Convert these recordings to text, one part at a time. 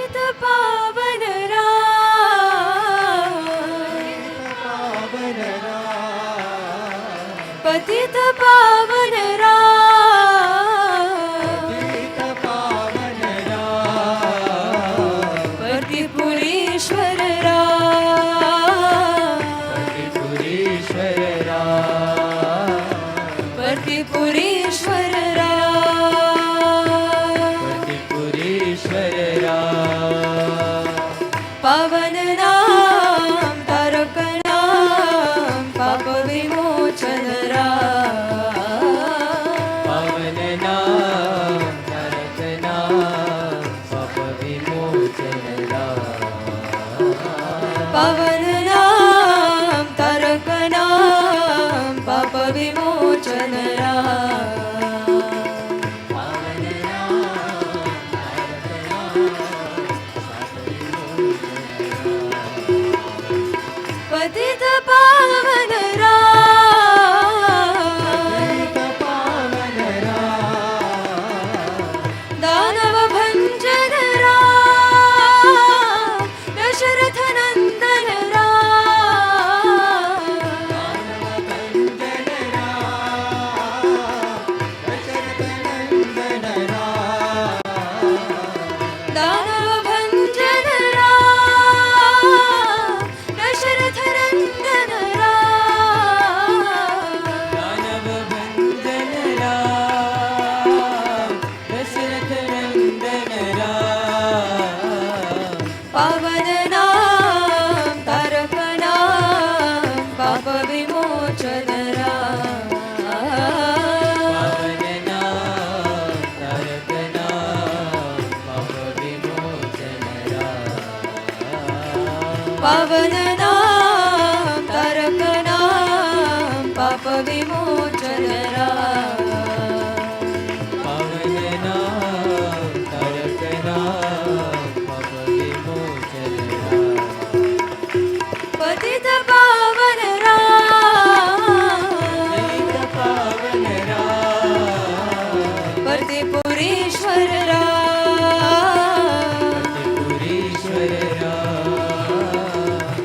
पतित पावन राम, पतित पावन राम, पतिपुरीश्वर राम, पतिपुरीश्वर पावन नाम तारक नाम पाप विमोचन राम, पावन नाम तारक नाम पाप विमोचन राम, पावन नाम तारक नाम पाप विमोचन राम, पतित पावन पावन दानव भंजन राम, दशरथ नंदन दानव भंजन राम, दशरथ नंदन दानव भंजन राम, दशरथ नंदन राम, पावन नाम तारक नाम पाप विमोचन राम, पावन नाम तारक नाम पाप विमोचन राम, पावन नाम तारक नाम पाप विमोचन राम, पावन नाम तारक नाम पाप विमोचन राम, पतित पावन राम, पावन राम, पतिपुरीश्वर राम, पतिपुरीश्वर राम,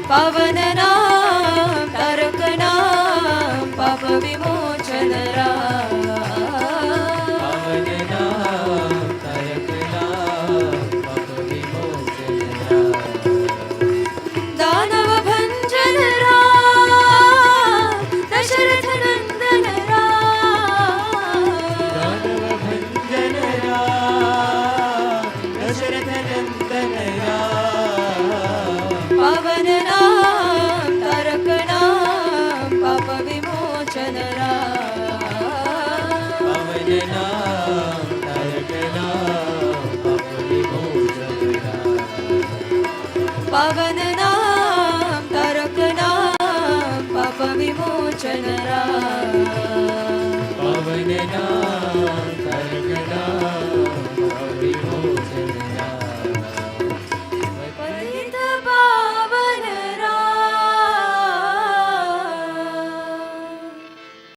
पावन नाम तारक नाम पाप विमोचन राम, पावन नाम तारक नाम पाप विमोचन राम, दानव भंजन राम, दशरथ नंदन दानव भंजन राम, दशरथ नंदन राम, पावन नाम तारक नाम पाप विमोचन राम, पावन नाम तारक नाम पाप विमोचन राम, पावन नाम तारक नाम पाप विमोचन राम, पावन नाम